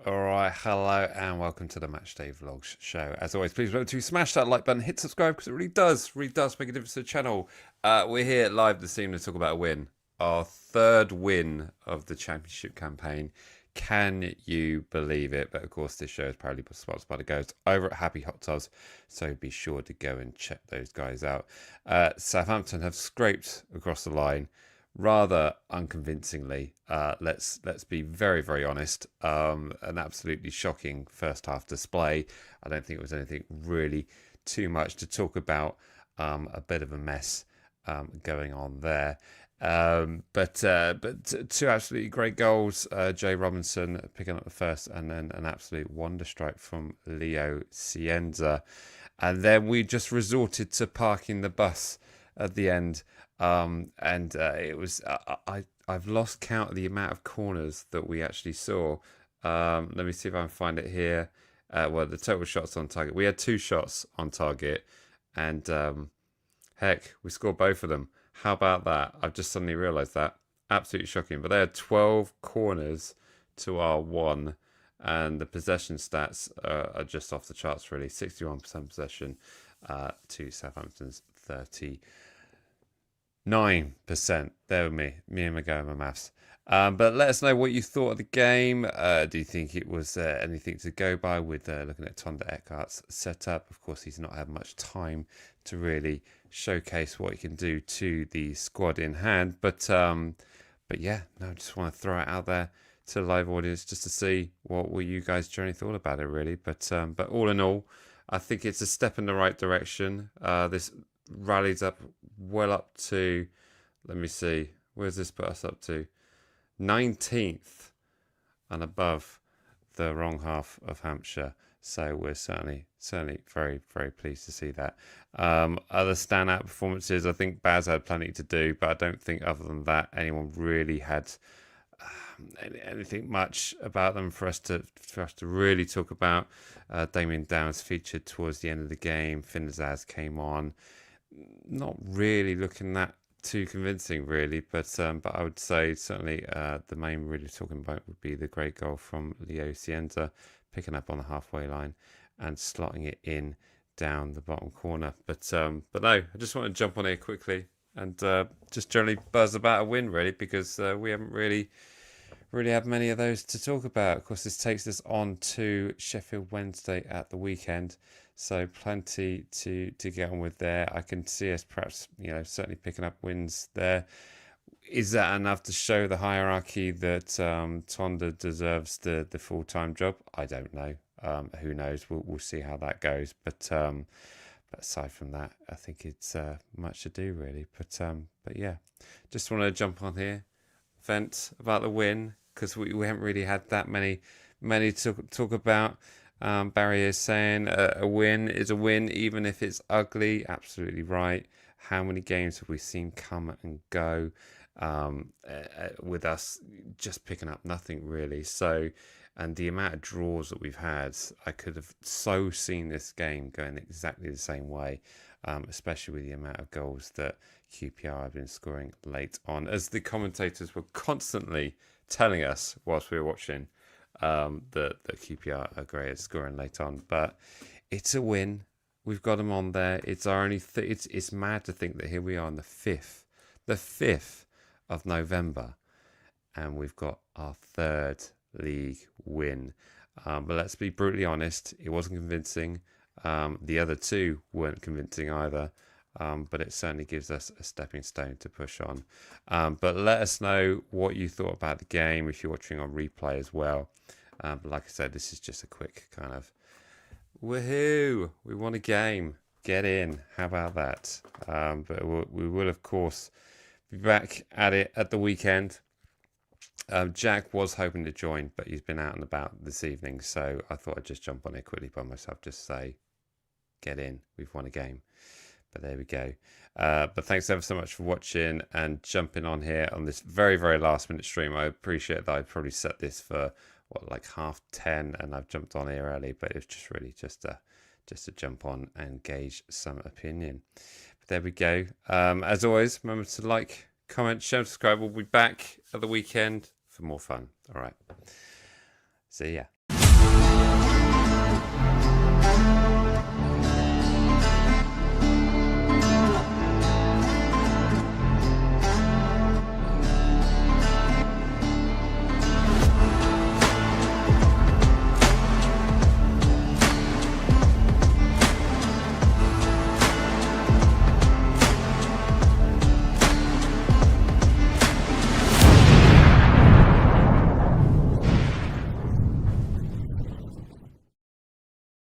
All right, hello and welcome to the Matchday Vlogs show. As always, please remember to smash that like button, hit subscribe because it really does make a difference to the channel. We're here live this evening to talk about a win, our third win of the championship campaign. Can you believe it? But of course, this show is proudly sponsored by the guys over at Happy Hot Tubs, so be sure to go and check those guys out. Southampton have scraped across the line rather unconvincingly. Let's be very honest. An absolutely shocking first half display. I don't think it was anything really too much to talk about. A bit of a mess going on there. But two absolutely great goals. Jay Robinson picking up the first, and then an absolute wonder strike from Leo Scienza'S. And then we just resorted to parking the bus at the end. It was I've lost count of the amount of corners that we actually saw. Let me see if I can find it here. Well, the total shots on target. We had 2 shots on target, and heck, we scored both of them. How about that? I've just suddenly realised that. Absolutely shocking. But they had 12 corners to our 1, and the possession stats are just off the charts, really. 61% possession to Southampton's 39%. There with me and my go and my maths. But let us know what you thought of the game. Do you think it was anything to go by with looking at Tonda Eckhart's setup? Of course, he's not had much time to really showcase what he can do to the squad in hand. But yeah, no, I just want to throw it out there to the live audience just to see what you guys generally thought about it, really. But all in all, I think it's a step in the right direction. This rallies up well up to, let me see, where's this put us up to? 19th and above the wrong half of Hampshire. So we're certainly very pleased to see that. Other standout performances, I think Baz had plenty to do, but I don't think other than that anyone really had anything much about them for us to really talk about. Damien Downs featured towards the end of the game. Scienza'S came on, not really looking that too convincing, really, but I would say certainly the main really talking about would be the great goal from Leo Scienza'S, picking up on the halfway line and slotting it in down the bottom corner. But no, I just want to jump on here quickly and just generally buzz about a win, really, because we haven't really had many of those to talk about. Of course, this takes us on to Sheffield Wednesday at the weekend. So plenty to get on with there. I can see us perhaps, certainly picking up wins there. Is that enough to show the hierarchy that Tonda deserves the full-time job? I don't know. Who knows? We'll see how that goes. But aside from that, I think it's much ado, really. But yeah, just want to jump on here, vent about the win, because we haven't really had that many to talk about. Barry is saying a win is a win, even if it's ugly. Absolutely right. How many games have we seen come and go with us just picking up nothing, really? So, and the amount of draws that we've had, I could have so seen this game going exactly the same way, especially with the amount of goals that QPR have been scoring late on, as the commentators were constantly telling us whilst we were watching. That QPR are great at scoring late on, but it's a win. We've got them on there. It's our only. It's mad to think that here we are on the 5th of November, and we've got our 3rd league win. But let's be brutally honest, it wasn't convincing. The other 2 weren't convincing either. But it certainly gives us a stepping stone to push on. But let us know what you thought about the game if you're watching on replay as well. But like I said, this is just a quick kind of woohoo! We won a game. Get in. How about that? But we will, of course, be back at it at the weekend. Jack was hoping to join, but he's been out and about this evening, so I thought I'd just jump on it quickly by myself, just say, get in. We've won a game. But there we go. But thanks ever so much for watching and jumping on here on this very last minute stream. I appreciate that I probably set this for like 10:30, and I've jumped on here early, but it was just really just to jump on and gauge some opinion. But there we go. As always, remember to like, comment, share, and subscribe. We'll be back at the weekend for more fun. All right. See ya.